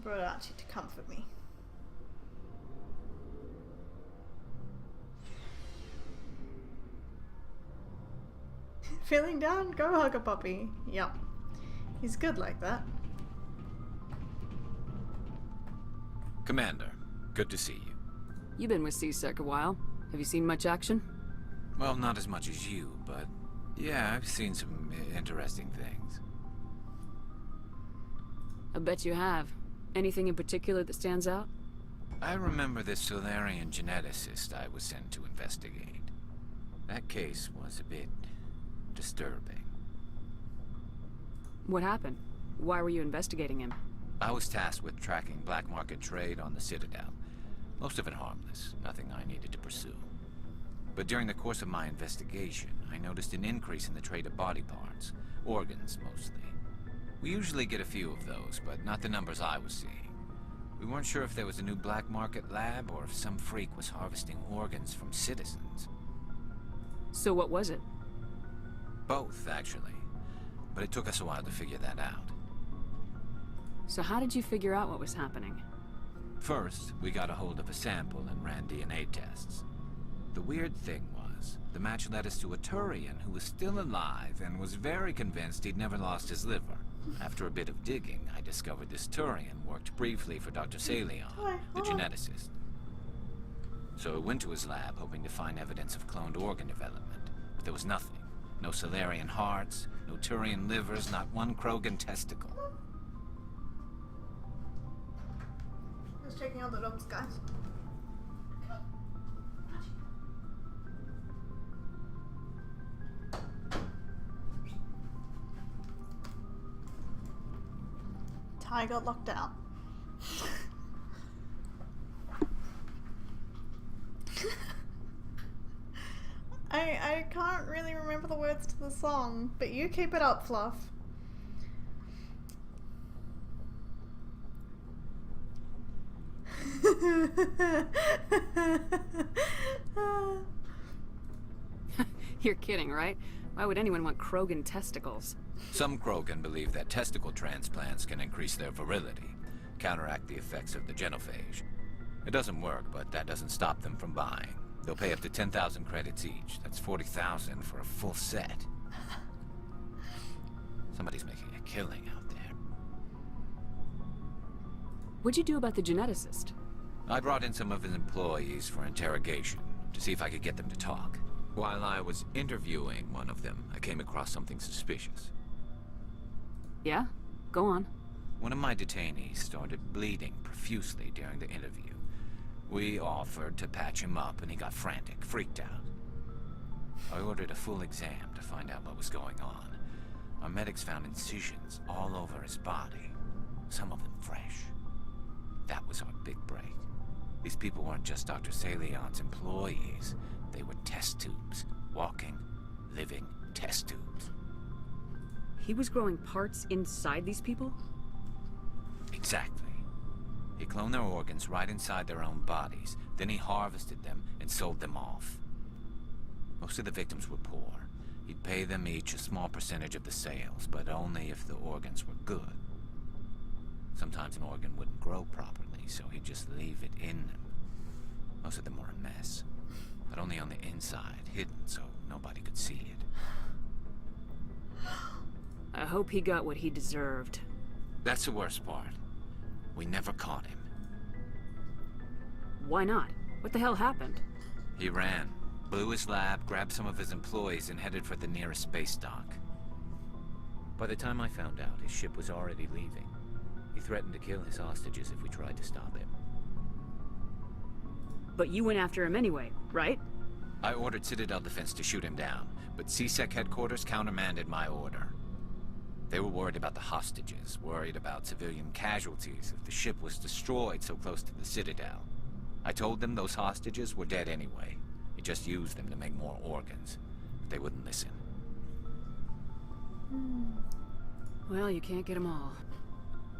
brought Archie to comfort me. Feeling down? Go hug a puppy. Yup. He's good like that. Commander, good to see you. You've been with C-Sec a while. Have you seen much action? Well, not as much as you, but yeah, I've seen some interesting things. I bet you have. Anything in particular that stands out? I remember this Solarian geneticist I was sent to investigate. That case was a bit disturbing. What happened? Why were you investigating him? I was tasked with tracking black market trade on the Citadel. Most of it harmless, nothing I needed to pursue. But during the course of my investigation, I noticed an increase in the trade of body parts, organs mostly. We usually get a few of those, but not the numbers I was seeing. We weren't sure if there was a new black market lab or if some freak was harvesting organs from citizens. So what was it? Both, actually. But it took us a while to figure that out. So how did you figure out what was happening? First, we got a hold of a sample and ran DNA tests. The weird thing was, the match led us to a Turian who was still alive and was very convinced he'd never lost his liver. After a bit of digging, I discovered this Turian worked briefly for Dr. Salion, the geneticist. So I went to his lab hoping to find evidence of cloned organ development, but there was nothing. No Solarian hearts, no Turian livers, not one Krogan testicle. Just checking out the dogs, guys. Ty got locked out. I can't really remember the words to the song, but you keep it up, Fluff. You're kidding, right? Why would anyone want Krogan testicles? Some Krogan believe that testicle transplants can increase their virility, counteract the effects of the genophage. It doesn't work, but that doesn't stop them from buying. They'll pay up to 10,000 credits each. That's 40,000 for a full set. Somebody's making a killing out there. What'd you do about the geneticist? I brought in some of his employees for interrogation, to see if I could get them to talk. While I was interviewing one of them, I came across something suspicious. Yeah? Go on. One of my detainees started bleeding profusely during the interview. We offered to patch him up, and he got frantic, freaked out. I ordered a full exam to find out what was going on. Our medics found incisions all over his body, some of them fresh. That was our big break. These people weren't just Dr. Salion's employees. They were test tubes. Walking, living test tubes. He was growing parts inside these people? Exactly. He cloned their organs right inside their own bodies. Then he harvested them and sold them off. Most of the victims were poor. He'd pay them each a small percentage of the sales, but only if the organs were good. Sometimes an organ wouldn't grow properly, so he'd just leave it in them. Most of them were a mess, but only on the inside, hidden so nobody could see it. I hope he got what he deserved. That's the worst part. We never caught him. Why not? What the hell happened? He ran, blew his lab, grabbed some of his employees, and headed for the nearest space dock. By the time I found out, his ship was already leaving. He threatened to kill his hostages if we tried to stop him. But you went after him anyway, right? I ordered Citadel Defense to shoot him down, but C-Sec headquarters countermanded my order. They were worried about the hostages, worried about civilian casualties if the ship was destroyed so close to the Citadel. I told them those hostages were dead anyway. He just used them to make more organs. But they wouldn't listen. Well, you can't get them all.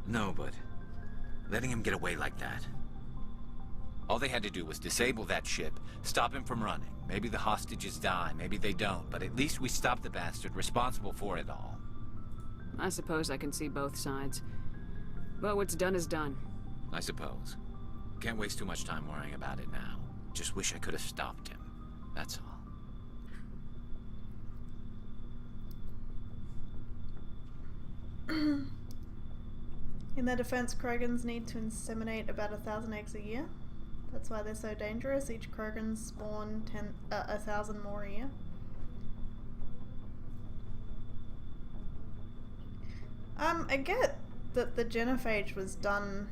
No, but letting him get away like that. All they had to do was disable that ship, stop him from running. Maybe the hostages die, maybe they don't, but at least we stopped the bastard responsible for it all. I suppose I can see both sides. But what's done is done. I suppose. Can't waste too much time worrying about it now. Just wish I could have stopped him. That's all. In their defense, Krogans need to inseminate about 1,000 eggs a year. That's why they're so dangerous. Each Krogan spawn 1,000 more a year. I get that the genophage was done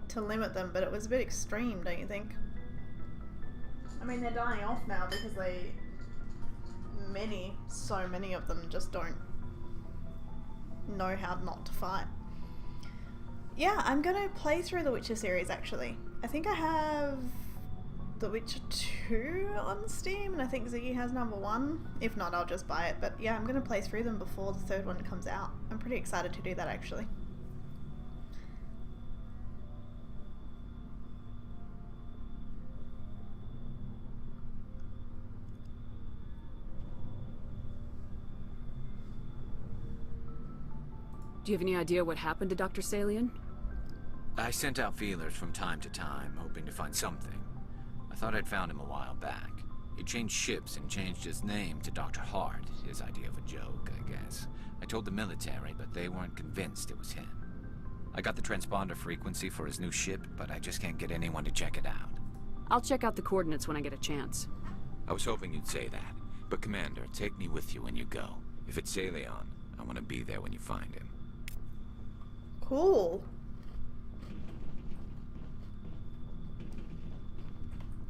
to limit them, but it was a bit extreme, don't you think? I mean, they're dying off now because so many of them just don't know how not to fight. Yeah, I'm gonna play through the Witcher series actually. I think I have The Witcher 2 on Steam, and I think Ziggy has number 1. If not, I'll just buy it. But yeah, I'm gonna play through them before the third one comes out. I'm pretty excited to do that actually. Do you have any idea what happened to Dr. Salian? I sent out feelers from time to time, hoping to find something. I thought I'd found him a while back. He changed ships and changed his name to Dr. Hart, his idea of a joke, I guess. I told the military, but they weren't convinced it was him. I got the transponder frequency for his new ship, but I just can't get anyone to check it out. I'll check out the coordinates when I get a chance. I was hoping you'd say that. But Commander, take me with you when you go. If it's Salion, I want to be there when you find him. Cool.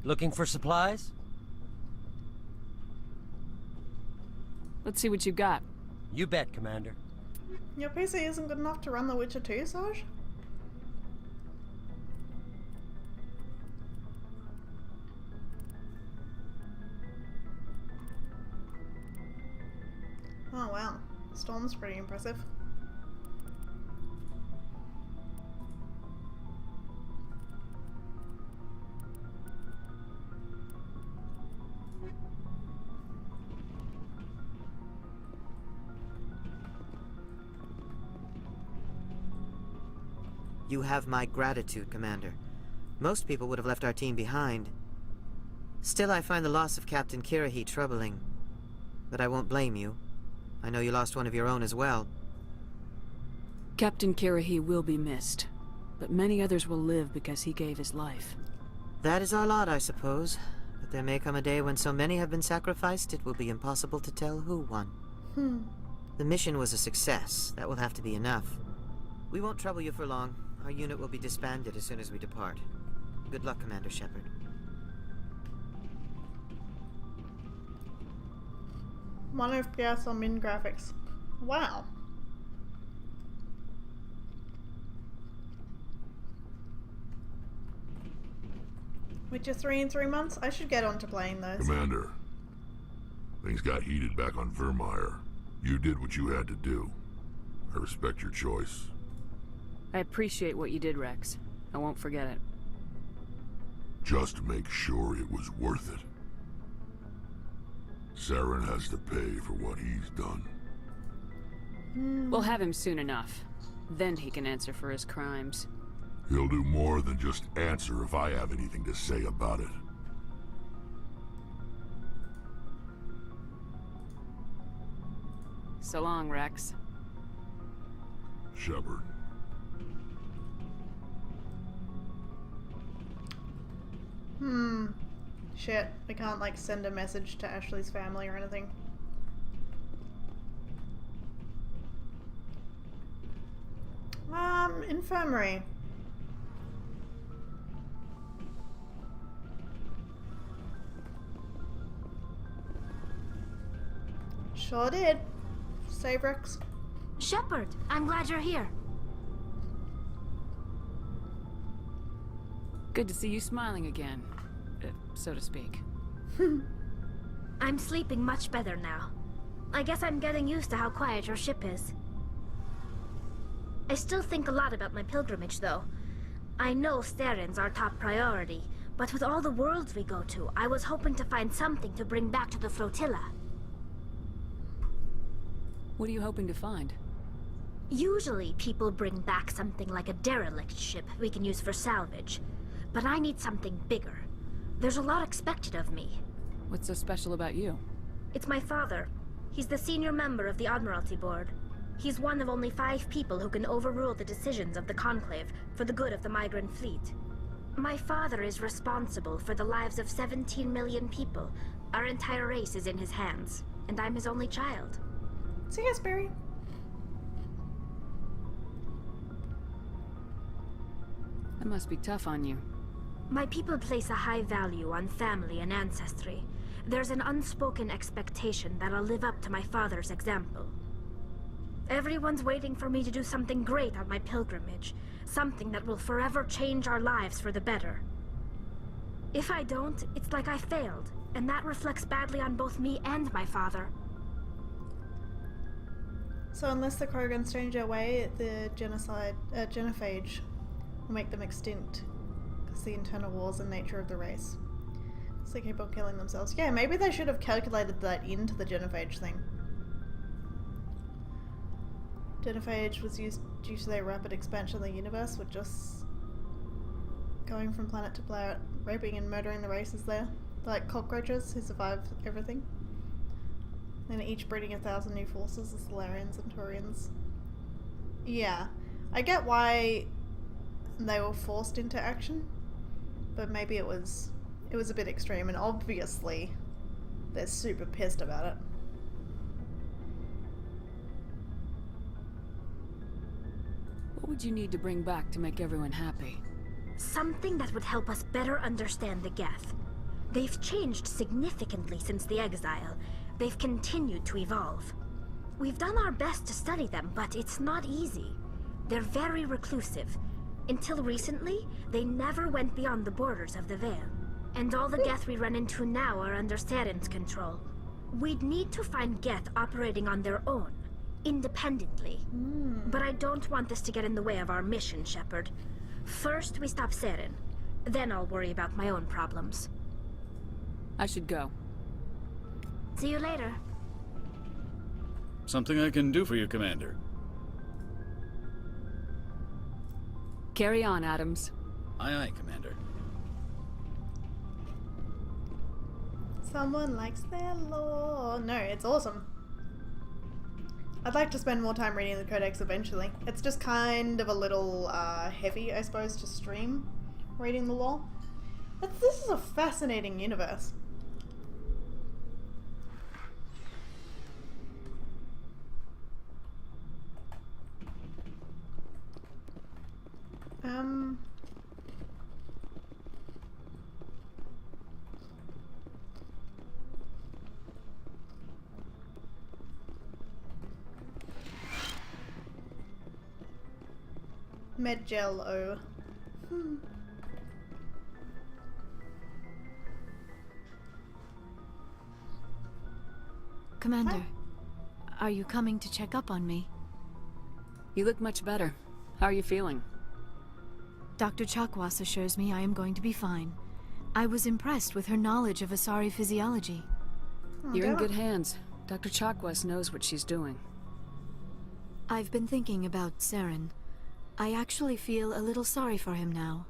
Looking for supplies? Let's see what you got. You bet, Commander. Your PC isn't good enough to run The Witcher 2, Sarge? Oh wow, Storm's pretty impressive. You have my gratitude, Commander. Most people would have left our team behind. Still, I find the loss of Captain Kirahi troubling. But I won't blame you. I know you lost one of your own as well. Captain Kirahi will be missed, but many others will live because he gave his life. That is our lot, I suppose. But there may come a day when so many have been sacrificed, it will be impossible to tell who won. The mission was a success. That will have to be enough. We won't trouble you for long. Our unit will be disbanded as soon as we depart. Good luck, Commander Shepard. One FPS on min graphics. Wow. Witcher 3 in 3 months? I should get on to playing those. Commander, things got heated back on Vermeer. You did what you had to do. I respect your choice. I appreciate what you did, Rex. I won't forget it. Just make sure it was worth it. Saren has to pay for what he's done. We'll have him soon enough. Then he can answer for his crimes. He'll do more than just answer if I have anything to say about it. So long, Rex. Shepard. Shit, I can't like send a message to Ashley's family or anything. Infirmary. Sure did. Save Rex. Shepard, I'm glad you're here. Good to see you smiling again, so to speak. I'm sleeping much better now. I guess I'm getting used to how quiet your ship is. I still think a lot about my pilgrimage, though. I know Starin's our top priority, but with all the worlds we go to, I was hoping to find something to bring back to the flotilla. What are you hoping to find? Usually, people bring back something like a derelict ship we can use for salvage. But I need something bigger. There's a lot expected of me. What's so special about you? It's my father. He's the senior member of the Admiralty Board. He's one of only 5 people who can overrule the decisions of the Conclave for the good of the migrant fleet. My father is responsible for the lives of 17 million people. Our entire race is in his hands, and I'm his only child. So yes, Barry. That must be tough on you. My people place a high value on family and ancestry. There's an unspoken expectation that I'll live up to my father's example. Everyone's waiting for me to do something great on my pilgrimage. Something that will forever change our lives for the better. If I don't, it's like I failed, and that reflects badly on both me and my father. So unless the Krogans change their way, the genophage will make them extinct. Because the internal wars and nature of the race. So they keep on killing themselves. Yeah, maybe they should have calculated that into the genophage thing. Genophage was used due to their rapid expansion of the universe, with just going from planet to planet, raping and murdering the races there. They're like cockroaches who survive everything. Then each breeding 1,000 new forces, the Solarians and Taurians. Yeah, I get why they were forced into action, but maybe it was a bit extreme, and obviously they're super pissed about it. What would you need to bring back to make everyone happy? Something that would help us better understand the Geth. They've changed significantly since the exile. They've continued to evolve. We've done our best to study them, but it's not easy. They're very reclusive. Until recently, they never went beyond the borders of the Veil. And all the Geth we run into now are under Saren's control. We'd need to find Geth operating on their own, independently. But I don't want this to get in the way of our mission, Shepard. First, we stop Saren. Then I'll worry about my own problems. I should go. See you later. Something I can do for you, Commander. Carry on, Adams. Aye, aye, Commander. Someone likes their lore. No, it's awesome. I'd like to spend more time reading the Codex eventually. It's just kind of a little heavy, I suppose, to stream reading the lore. But this is a fascinating universe. Medgel-O. Commander, are you coming to check up on me? You look much better. How are you feeling? Dr. Chakwas assures me I am going to be fine. I was impressed with her knowledge of Asari physiology. You're in good hands. Dr. Chakwas knows what she's doing. I've been thinking about Saren. I actually feel a little sorry for him now.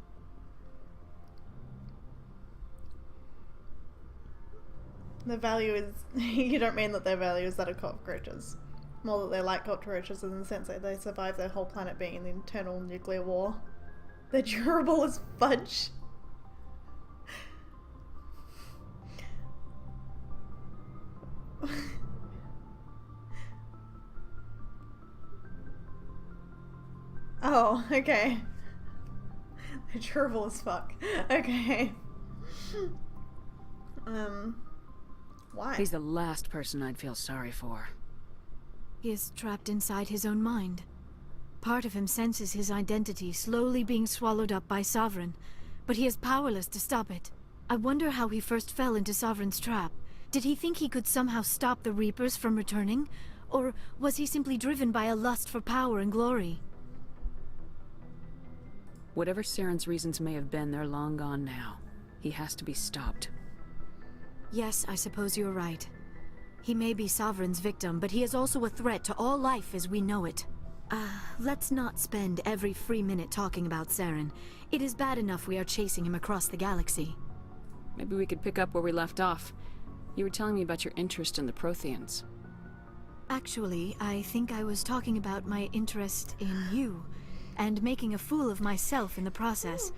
The value is... you don't mean that their value is that of cockroaches. More that they're like cockroaches in the sense that they survive their whole planet being in the internal nuclear war. They're durable as fudge. Oh, okay. They're durable as fuck. Okay. Why? He's the last person I'd feel sorry for. He is trapped inside his own mind. Part of him senses his identity slowly being swallowed up by Sovereign, but he is powerless to stop it. I wonder how he first fell into Sovereign's trap. Did he think he could somehow stop the Reapers from returning? Or was he simply driven by a lust for power and glory? Whatever Saren's reasons may have been, they're long gone now. He has to be stopped. Yes, I suppose you're right. He may be Sovereign's victim, but he is also a threat to all life as we know it. Let's not spend every free minute talking about Saren. It is bad enough we are chasing him across the galaxy. Maybe we could pick up where we left off. You were telling me about your interest in the Protheans. Actually, I think I was talking about my interest in you, and making a fool of myself in the process.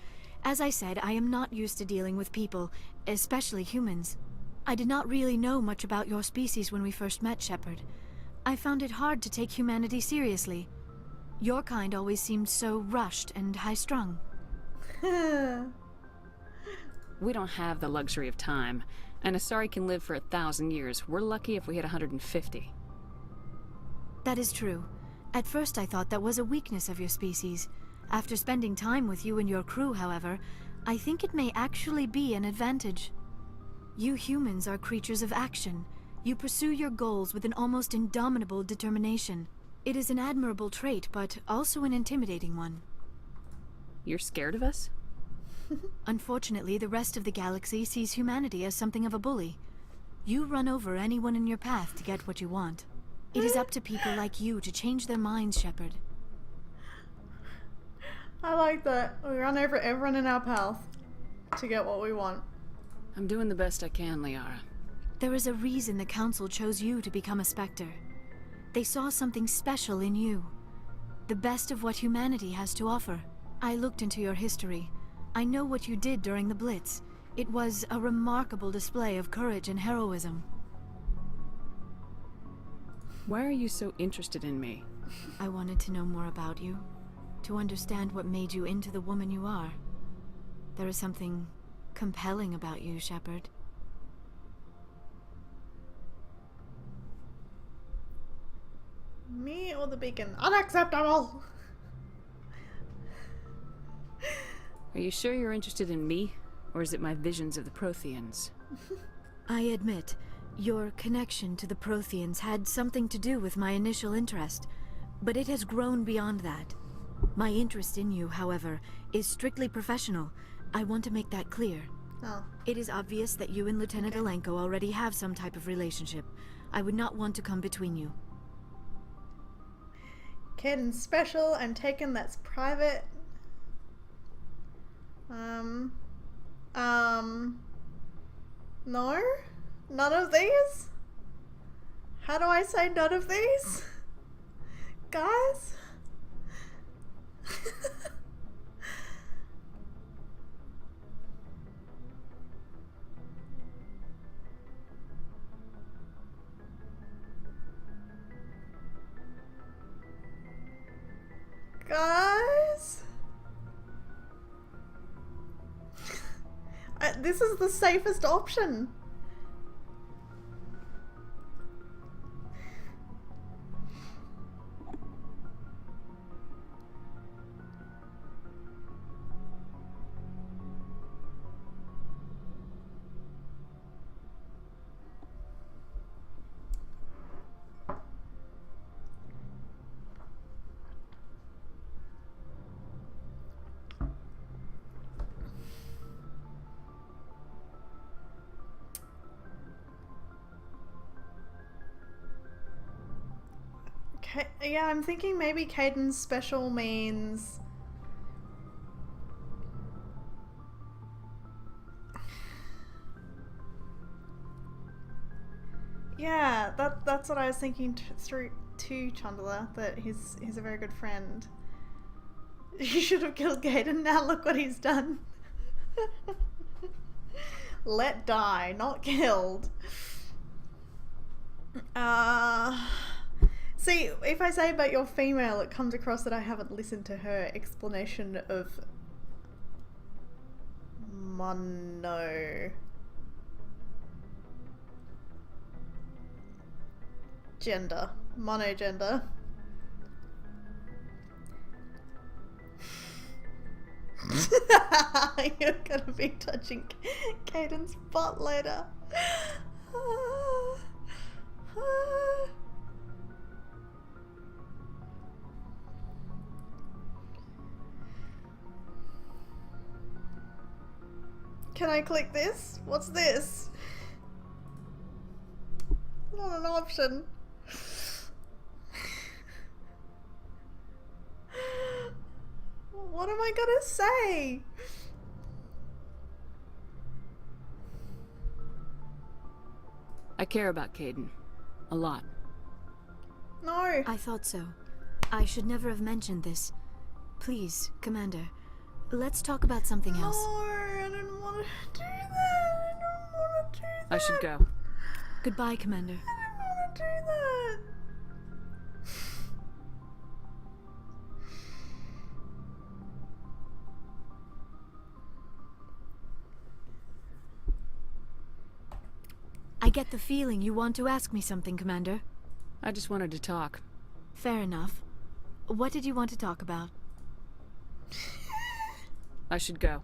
As I said, I am not used to dealing with people, especially humans. I did not really know much about your species when we first met, Shepard. I found it hard to take humanity seriously. Your kind always seemed so rushed and high-strung. We don't have the luxury of time, and Asari can live for 1,000 years. We're lucky if we hit 150. That is true. At first I thought that was a weakness of your species. After spending time with you and your crew, however, I think it may actually be an advantage. You humans are creatures of action. You pursue your goals with an almost indomitable determination. It is an admirable trait, but also an intimidating one. You're scared of us? Unfortunately, the rest of the galaxy sees humanity as something of a bully. You run over anyone in your path to get what you want. It is up to people like you to change their minds, Shepard. I like that. We run over everyone in our path to get what we want. I'm doing the best I can, Liara. There is a reason the Council chose you to become a Spectre. They saw something special in you. The best of what humanity has to offer. I looked into your history. I know what you did during the Blitz. It was a remarkable display of courage and heroism. Why are you so interested in me? I wanted to know more about you. To understand what made you into the woman you are. There is something compelling about you, Shepard. Me or the beacon? Unacceptable! Are you sure you're interested in me? Or is it my visions of the Protheans? I admit, your connection to the Protheans had something to do with my initial interest, but it has grown beyond that. My interest in you, however, is strictly professional. I want to make that clear. Oh. It is obvious that you and Lieutenant Alenko already have some type of relationship. I would not want to come between you. Caden's special and Taken that's private. No? None of these? How do I say none of these? Guys? Guys? This is the safest option. Yeah, I'm thinking maybe Caden's special means... Yeah, that's what I was thinking through to Chandler, that he's a very good friend. You should have killed Caden, now look what he's done. Let die, not killed. See, if I say about your female, it comes across that I haven't listened to her explanation of monogender. Monogender. You're gonna be touching Caden's butt later. Can I click this? What's this? Not an option. I gonna say? I care about Caden. A lot. No. I thought so. I should never have mentioned this. Please, Commander, let's talk about something else. No, I don't want to do that. I don't want to do that. I should go. Goodbye, Commander. I don't want to do that. I get the feeling you want to ask me something, Commander. I just wanted to talk. Fair enough. What did you want to talk about? I should go.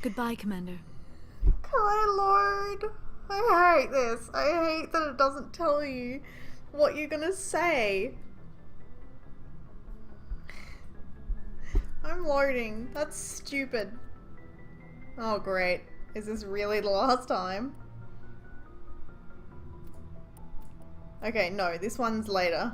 Goodbye, Commander. My lord. I hate this. I hate that it doesn't tell you what you're gonna say. I'm loading. That's stupid. Oh great. Is this really the last time? Okay, no, this one's later.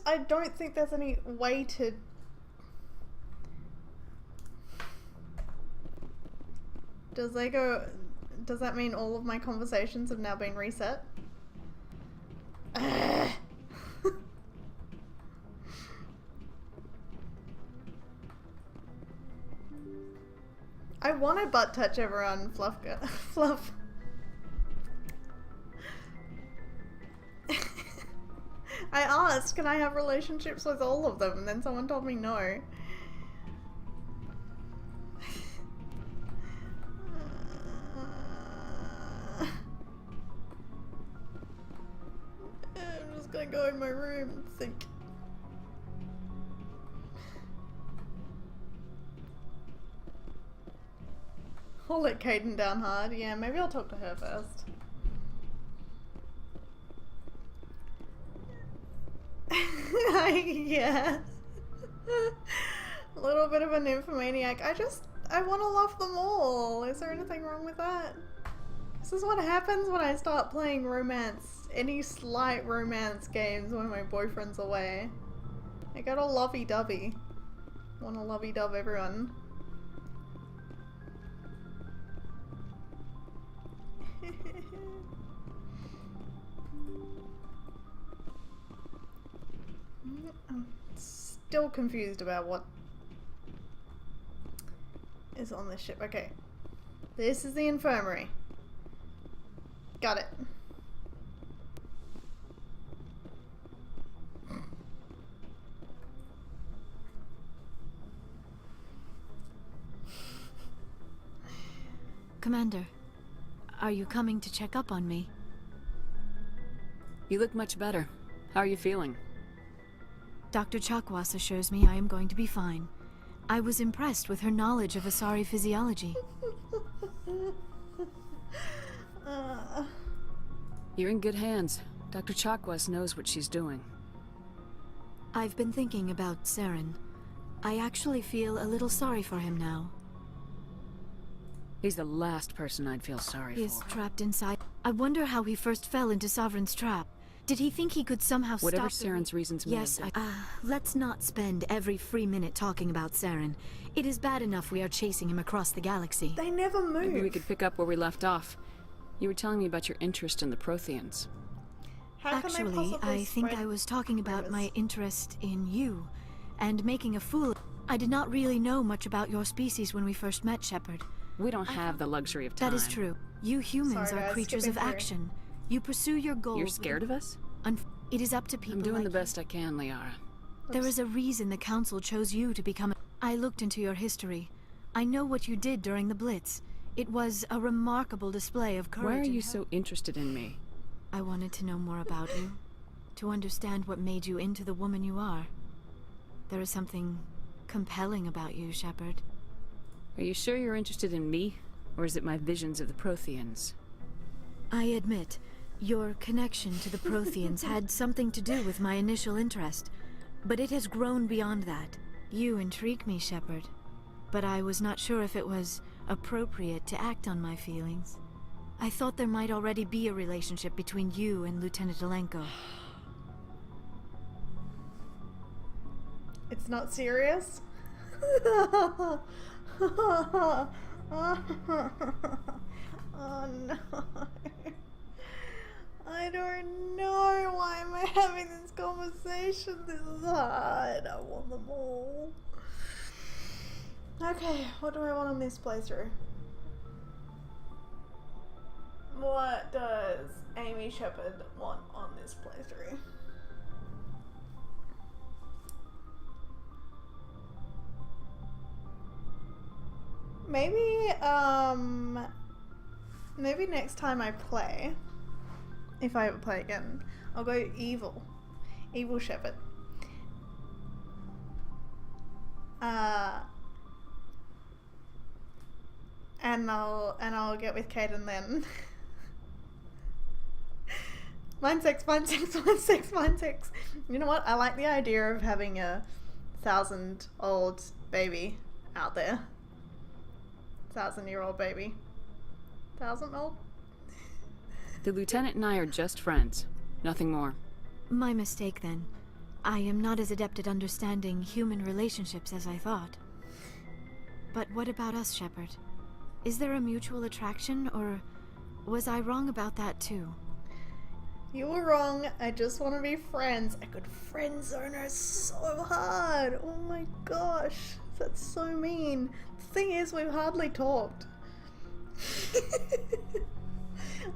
I don't think there's any way to... Does that mean all of my conversations have now been reset? I want to butt touch everyone, Fluff. I asked, can I have relationships with all of them? And then someone told me no. I'm just gonna go in my room and think. I'll let Caden down hard. Yeah, maybe I'll talk to her first. Yeah. A little bit of a nymphomaniac. I want to love them all. Is there anything wrong with that? This is what happens when I start playing romance, any slight romance games when my boyfriend's away. I got a lovey-dovey. Want to lovey-dove everyone. I'm still confused about what is on this ship. Okay. This is the infirmary. Got it. Commander, are you coming to check up on me? You look much better. How are you feeling? Dr. Chakwas assures me I am going to be fine. I was impressed with her knowledge of Asari physiology. You're in good hands. Dr. Chakwas knows what she's doing. I've been thinking about Saren. I actually feel a little sorry for him now. He's the last person I'd feel sorry for. He is trapped inside. I wonder how he first fell into Sovereign's trap. Did he think he could somehow Whatever stop Saren's reasons may Yes, have been. let's not spend every free minute talking about Saren. It is bad enough we are chasing him across the galaxy. They never move. Maybe we could pick up where we left off. You were telling me about your interest in the Protheans. How can they Actually, possibly I think spread I was talking about rumors? my interest in you, and making a fool. I did not really know much about your species when we first met, Shepard. We don't have the luxury of time. That is true. You humans Sorry, are guys, creatures skipping of through. action. You pursue your goals. You're scared of us? It is up to people I'm doing like the you. best I can, Liara. There is a reason the Council chose you to become I looked into your history. I know what you did during the Blitz. It was a remarkable display of courage. Why are and you help. so interested in me? I wanted to know more about you. To understand what made you into the woman you are. There is something compelling about you, Shepard. Are you sure you're interested in me? Or is it my visions of the Protheans? I admit, your connection to the Protheans had something to do with my initial interest, but it has grown beyond that. You intrigue me, Shepard, but I was not sure if it was appropriate to act on my feelings. I thought there might already be a relationship between you and Lieutenant Alenko. It's not serious? Oh no. I don't know. Why am I having this conversation? This is hard. I want them all. Okay, what do I want on this playthrough? What does Amie Shepherd want on this playthrough? Maybe, maybe next time I play, if I ever play again, I'll go evil. Evil Shepherd. And I'll get with Caden then. Mine sex. You know what? I like the idea of having a 1,000-old baby out there. 1,000-year-old baby. 1,000-old? The lieutenant and I are just friends. Nothing more. My mistake then. I am not as adept at understanding human relationships as I thought. But what about us, Shepard? Is there a mutual attraction, or was I wrong about that too? You were wrong. I just want to be friends. I could friend zone her so hard. Oh my gosh. That's so mean. The thing is, we've hardly talked.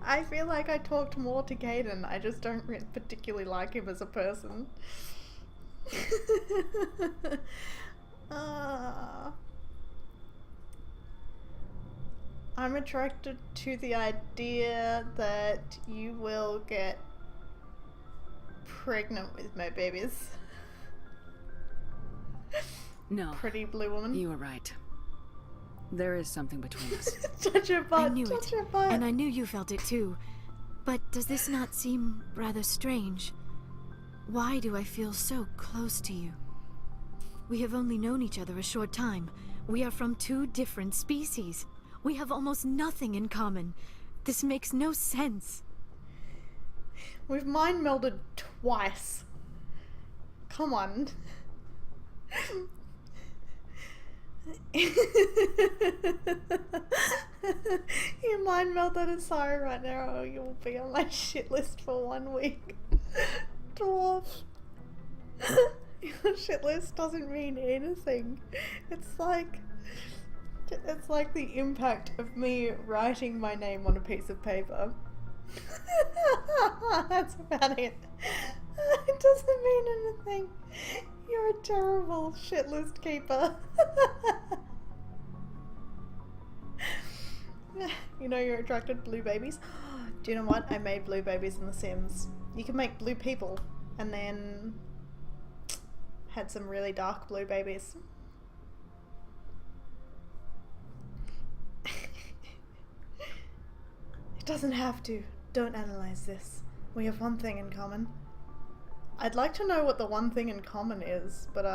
I feel like I talked more to Caden. I just don't particularly like him as a person. I'm attracted to the idea that you will get pregnant with my babies. No. Pretty blue woman. You were right. There is something between us. Touch your butt. I knew touch it, your butt. and I knew you felt it too. But does this not seem rather strange? Why do I feel so close to you? We have only known each other a short time. We are from two different species. We have almost nothing in common. This makes no sense. We've mind melded twice. Come on. You mind meld that aside right now, or you'll be on my shit list for 1 week. Dwarf. Your shit list doesn't mean anything. It's like the impact of me writing my name on a piece of paper. That's about it. It doesn't mean anything. You're a terrible shit list keeper. You know you're attracted to blue babies? Do you know what? I made blue babies in The Sims. You can make blue people and then had some really dark blue babies. It doesn't have to. Don't analyze this. We have one thing in common. I'd like to know what the one thing in common is, but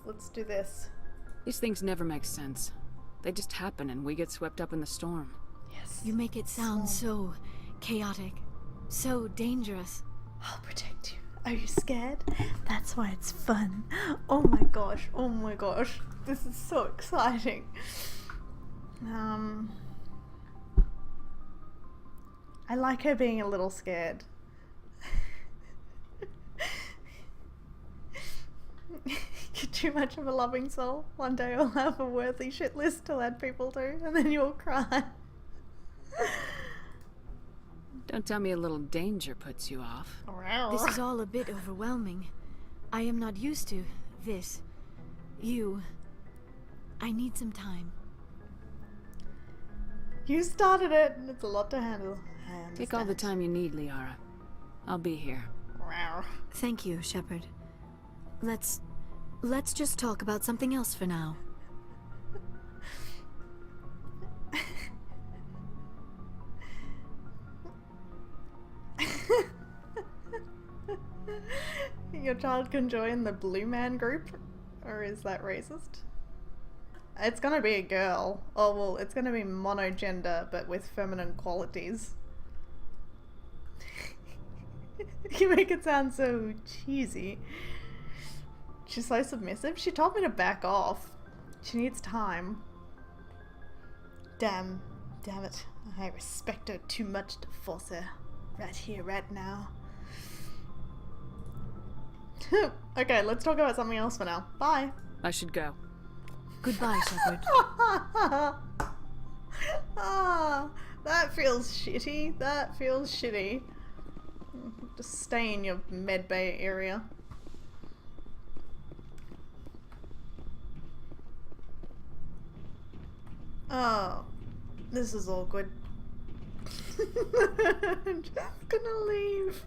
let's do this. These things never make sense. They just happen and we get swept up in the storm. Yes. You make it sound so chaotic, so dangerous. I'll protect you. Are you scared? That's why it's fun. Oh my gosh. Oh my gosh. This is so exciting. I like her being a little scared. You're too much of a loving soul. One day you'll have a worthy shit list to add people to, and then you'll cry. Don't tell me a little danger puts you off. This is all a bit overwhelming. I am not used to this. I need some time. You started it, and it's a lot to handle. I understand. Take all the time you need, Liara. I'll be here. Thank you, Shepard. Let's just talk about something else for now. Your child can join the Blue Man group? Or is that racist? It's gonna be a girl. Oh, well, it's gonna be monogender, but with feminine qualities. You make it sound so cheesy. She's so submissive. She told me to back off. She needs time. Damn it. I respect her too much to force her. Right here, right now. Okay, let's talk about something else for now. Bye. I should go. Goodbye, Shepard. Ah, that feels shitty. That feels shitty. Just stay in your medbay area. Oh, this is awkward. I'm just gonna leave.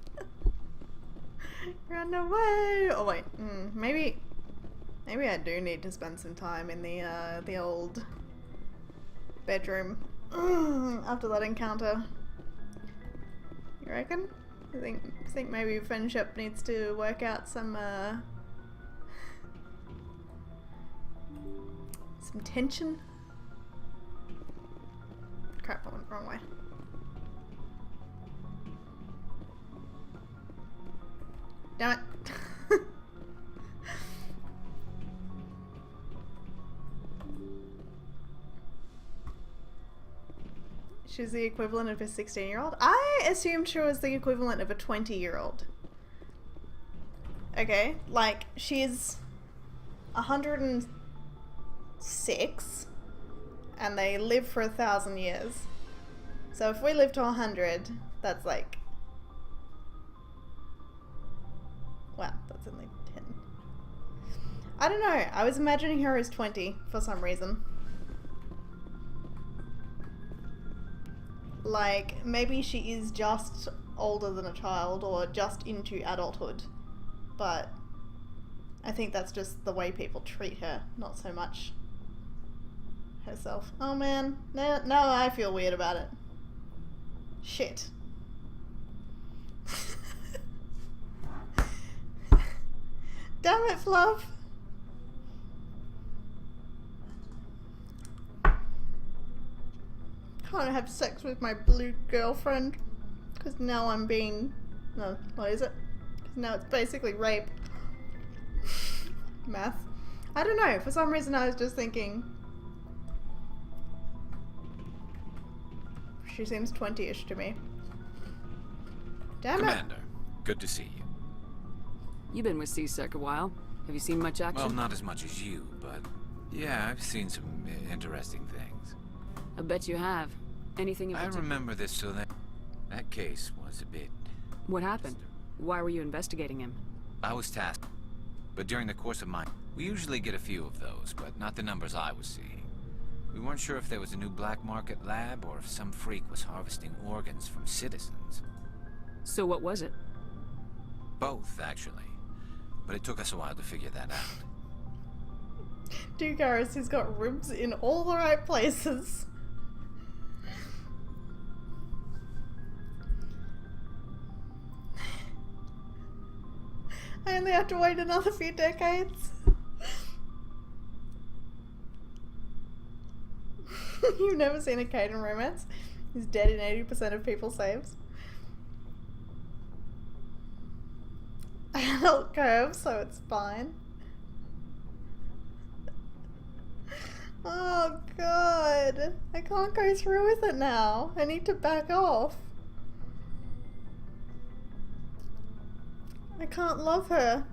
Run away. Oh wait, maybe I do need to spend some time in the old bedroom after that encounter. You reckon? I think maybe friendship needs to work out some tension. Crap, I went the wrong way. Damn it. She's the equivalent of a 16-year-old? I assumed she was the equivalent of a 20-year-old. Okay, like, she's 106, and they live for 1,000 years. So if we live to 100, that's like... Wow, that's only 10. I don't know, I was imagining her as 20 for some reason. Like, maybe she is just older than a child or just into adulthood. But I think that's just the way people treat her, not so much herself. Oh man, now I feel weird about it. Shit. Damn it, Fluff. Can't have sex with my blue girlfriend because now I'm being... No, what is it? Because now it's basically rape. Math. I don't know, for some reason I was just thinking... She seems 20-ish to me. Damn it! Commander, good to see you. You've been with C-Sec a while. Have you seen much action? Well, not as much as you, but yeah, I've seen some interesting things. I bet you have. Anything in I particular? remember this, so that case was a bit... What happened? Why were you investigating him? I was tasked, but during the course of my... We usually get a few of those, but not the numbers I was seeing. We weren't sure if there was a new black market lab or if some freak was harvesting organs from citizens. So what was it? Both, actually. But it took us a while to figure that out. Dugaris has got ribs in all the right places. I only have to wait another few decades. You've never seen a Caden romance? He's dead in 80% of people's saves. Adult curve, so it's fine. Oh god, I can't go through with it now. I need to back off. I can't love her.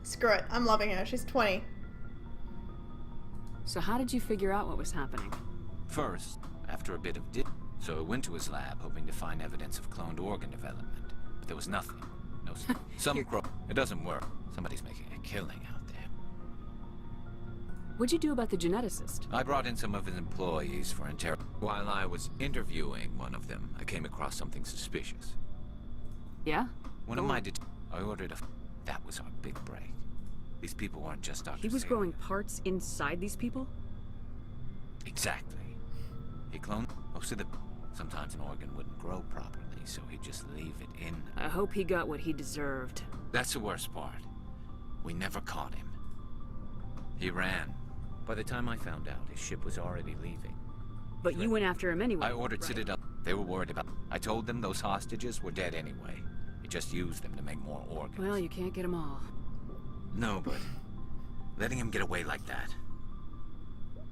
Screw it, I'm loving her. She's 20. So how did you figure out what was happening? First, after a bit of so I went to his lab hoping to find evidence of cloned organ development. But there was nothing. No, it doesn't work. Somebody's making a killing out there. What'd you do about the geneticist? I brought in some of his employees for interrogation. While I was interviewing one of them, I came across something suspicious. Yeah? One of my I ordered a... That was our big break. These people weren't just doctors. He was growing parts inside these people? Exactly. He cloned most of the... Sometimes an organ wouldn't grow properly, so he'd just leave it in. I hope he got what he deserved. That's the worst part. We never caught him. He ran. By the time I found out, his ship was already leaving. But you went after him anyway. I ordered right? Citadel. They were worried about. I told them those hostages were dead anyway. He just used them to make more organs. Well, you can't get them all. No, but letting him get away like that.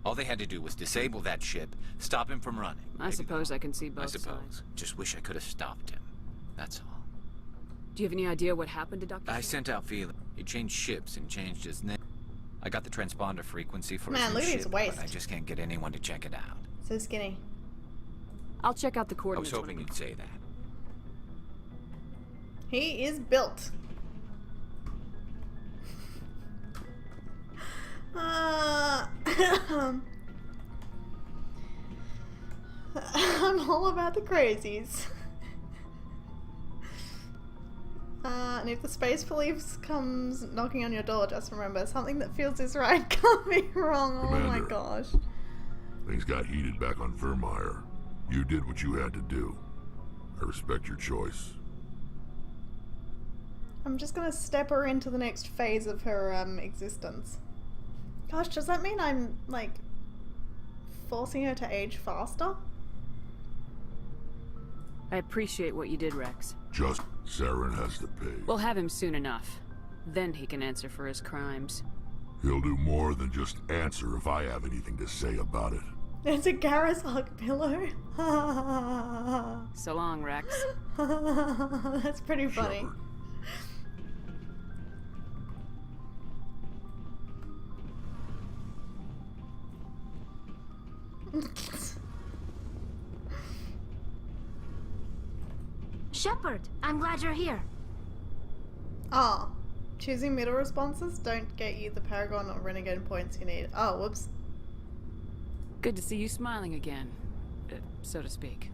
All they had to do was disable that ship, stop him from running. I suppose I can see both I suppose. sides. Just wish I could have stopped him. That's all. Do you have any idea what happened to Dr. I sent out feelers. He changed ships and changed his name. I got the transponder frequency for his Man, new look at his ship, waist. but I just can't get anyone to check it out. So skinny. I'll check out the I was coordinates. hoping you'd say that. He is built. I'm all about the crazies. And if the space police comes knocking on your door, just remember, something that feels is right can't be wrong. Oh my Commander. gosh. Things got heated back on Vermeer. You did what you had to do. I respect your choice. I'm just gonna step her into the next phase of her existence. Gosh, does that mean I'm, like, forcing her to age faster? I appreciate what you did, Rex. Just Saren has to pay. We'll have him soon enough. Then he can answer for his crimes. He'll do more than just answer if I have anything to say about it. It's a Garrus hug pillow. So long, Rex. That's pretty funny. Shepard. Shepard, I'm glad you're here. Ah, choosing middle responses don't get you the Paragon or Renegade points you need. Oh, whoops. Good to see you smiling again, so to speak.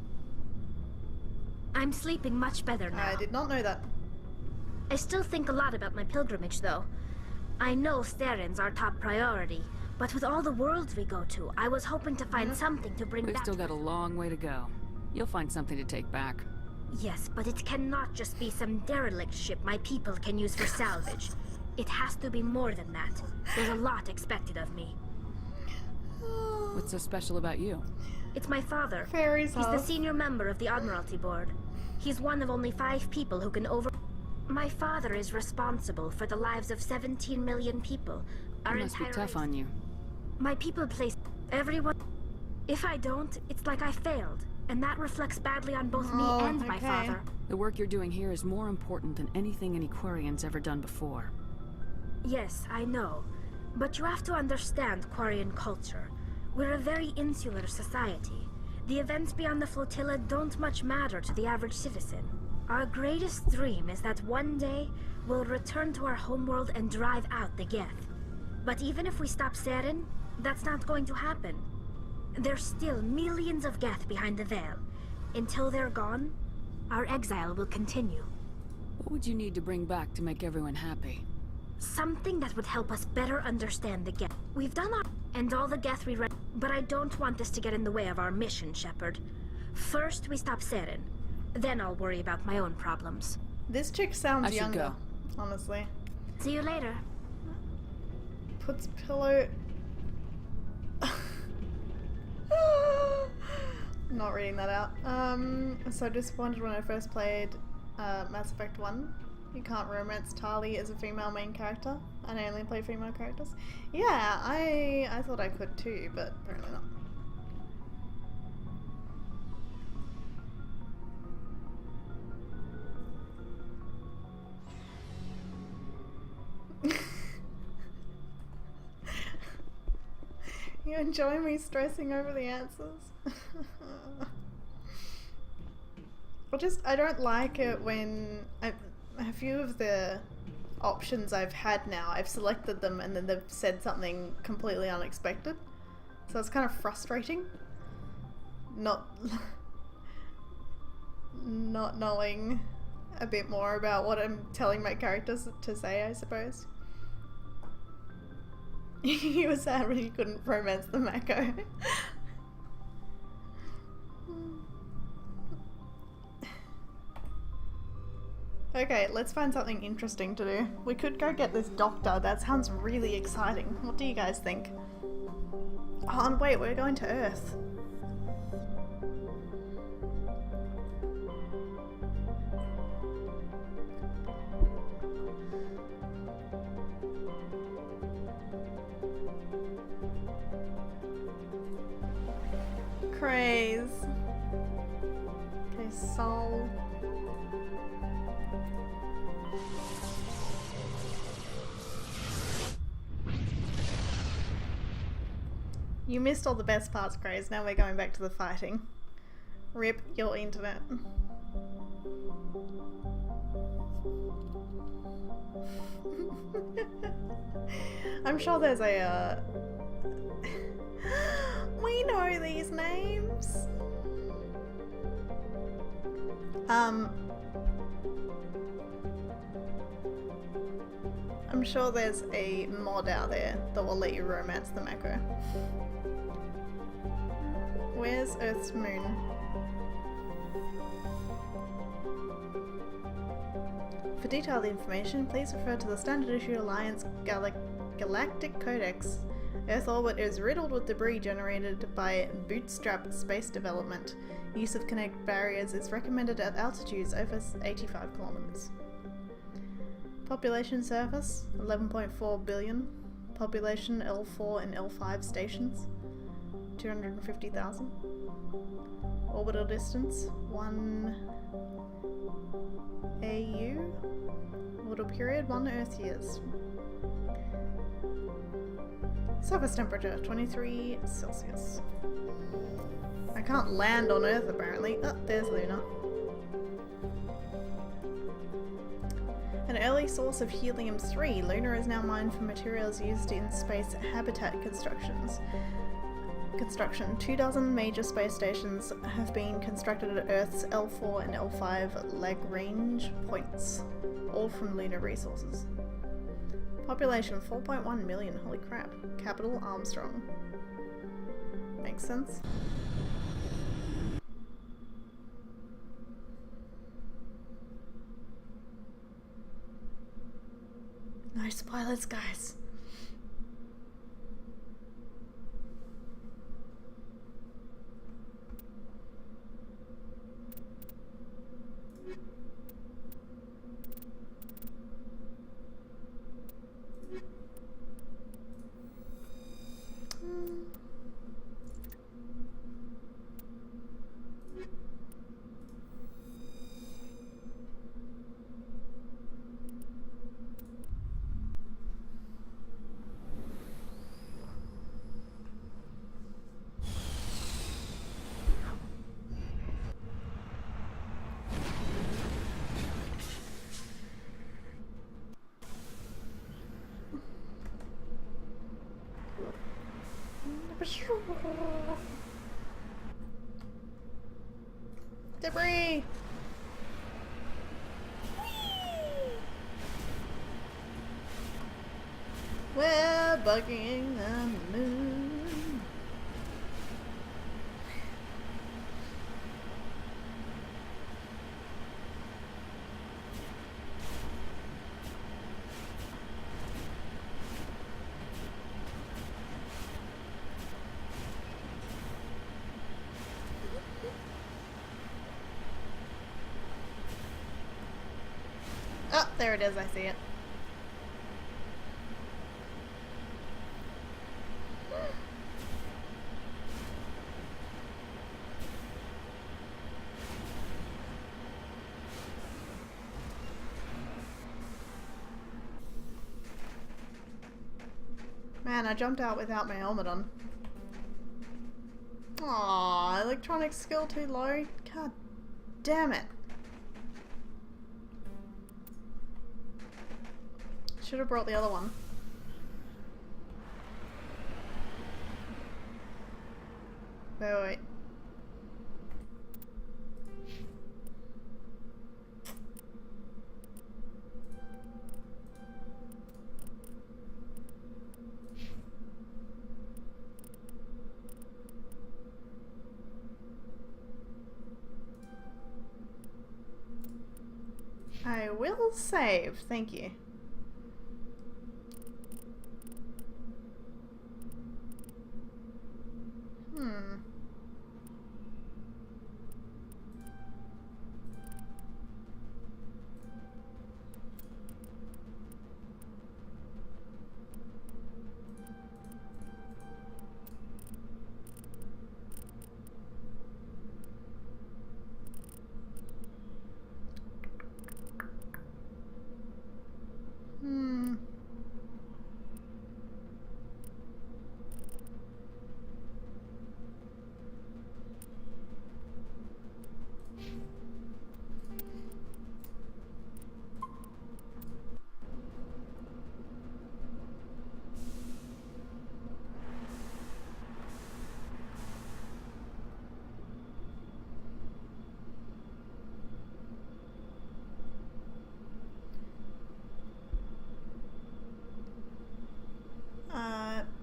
I'm sleeping much better now. I did not know that. I still think a lot about my pilgrimage, though. I know Saren's our top priority, but with all the worlds we go to, I was hoping to find something to bring We've back. still got a long way to go. You'll find something to take back. Yes, but it cannot just be some derelict ship my people can use for salvage. It has to be more than that. There's a lot expected of me. What's so special about you? It's my father. Fairies He's the house. senior member of the Admiralty Board. He's one of only 5 people who can over... My father is responsible for the lives of 17 million people. Our It must be entire tough race. on you. My people place everyone... If I don't, it's like I failed. And that reflects badly on both me Oh, and my okay. father. The work you're doing here is more important than anything any Quarian's ever done before. Yes, I know. But you have to understand Quarian culture. We're a very insular society. The events beyond the flotilla don't much matter to the average citizen. Our greatest dream is that one day we'll return to our homeworld and drive out the Geth. But even if we stop Saren, that's not going to happen. There's still millions of Geth behind the veil. Until they're gone, our exile will continue. What would you need to bring back to make everyone happy? Something that would help us better understand the Geth. We've done our... and all the Geth we read... But I don't want this to get in the way of our mission, Shepard. First, we stop Saren. Then I'll worry about my own problems. This chick sounds I should younger, go. honestly. See you later. Puts pillow... Not reading that out. So disappointed when I first played Mass Effect 1. You can't romance Tali as a female main character, and I only play female characters. Yeah, I thought I could too, but apparently not. You enjoy me stressing over the answers? I don't like it when a few of the options I've had now, I've selected them and then they've said something completely unexpected. So it's kind of frustrating. Not knowing a bit more about what I'm telling my characters to say, I suppose. You were sad when you couldn't romance the Mako. Okay, let's find something interesting to do. We could go get this doctor. That sounds really exciting. What do you guys think? Oh, and wait, we're going to Earth. Craze. Okay, Soul. You missed all the best parts, Craze. Now we're going back to the fighting. Rip your internet. I'm sure there's a we know these names. I'm sure there's a mod out there that will let you romance the Mako. Where's Earth's moon? For detailed information, please refer to the Standard Issue Alliance Galactic Codex. Earth orbit is riddled with debris generated by bootstrap space development. Use of kinetic barriers is recommended at altitudes over 85 kilometers. Population surface, 11.4 billion. Population L4 and L5 stations, 250,000. Orbital distance, 1 AU. Orbital period, 1 Earth years. Surface temperature, 23 Celsius. I can't land on Earth apparently. Oh, there's Luna. An early source of helium-3, Luna is now mined for materials used in space habitat construction. 24 major space stations have been constructed at Earth's L4 and L5 Lagrange points, all from lunar resources. Population 4.1 million, holy crap. Capital Armstrong. Makes sense. No spoilers, guys. Debris! We're bugging on the moon. Oh, there it is, I see it. Man, I jumped out without my helmet on. Aww, electronic skill too low? God damn it. Should have brought the other one. Wait. I will save, thank you.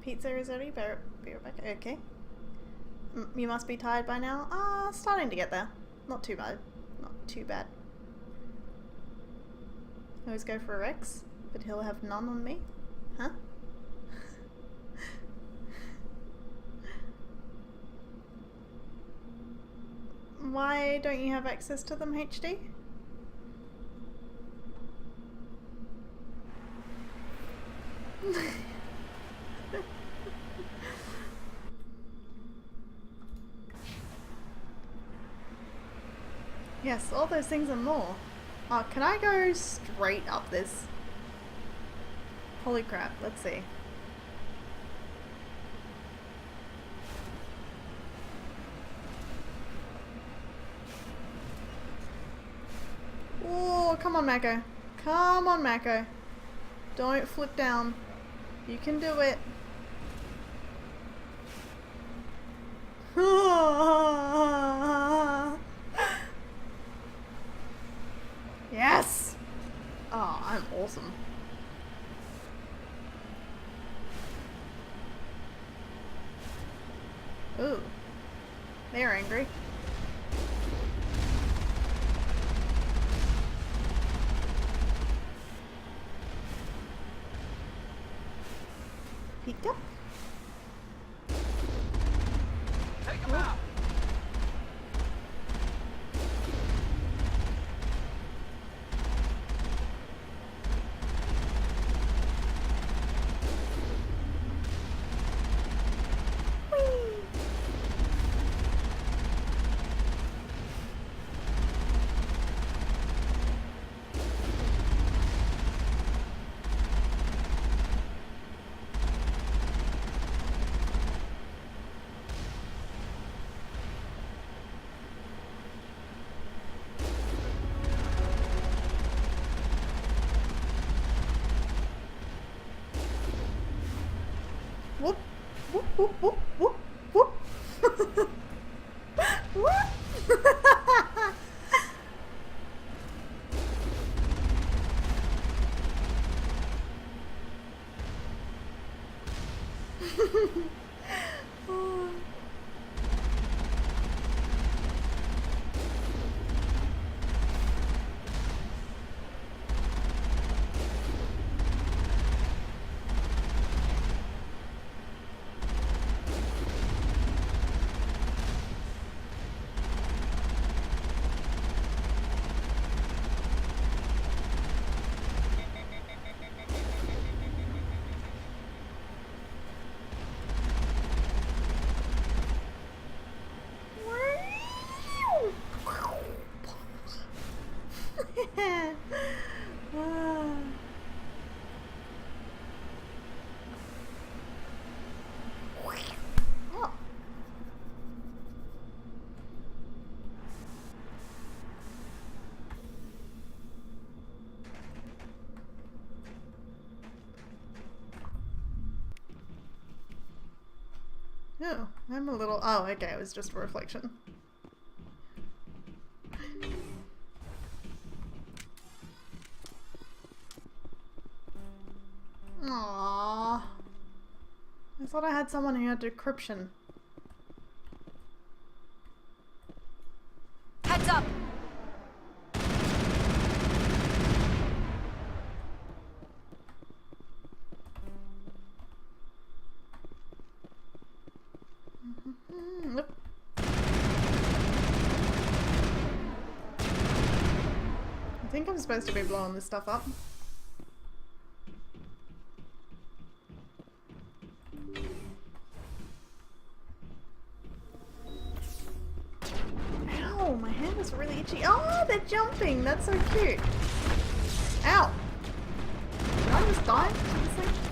Pizza is ready. Be right back. Okay. You must be tired by now. Starting to get there. Not too bad. Not too bad. Always go for a Rex, but he'll have none on me. Huh? Why don't you have access to them, HD? Yes, all those things and more. Can I go straight up this? Holy crap, let's see. Oh, come on, Mako. Come on, Mako. Don't flip down. You can do it. Yes! Oh, I'm awesome. Ooh. They're angry. Peeked up. Take him out! Whoop, whoop, whoop, whoop, whoop, whoop. Whoop. Oh. Oh, I'm a little... Oh, okay, it was just a reflection. Aww. I thought I had someone who had decryption. Heads up! think I'm supposed to be blowing this stuff up. Ow, my hand is really itchy. Oh, they're jumping. That's so cute. Ow. Did I just die to this thing?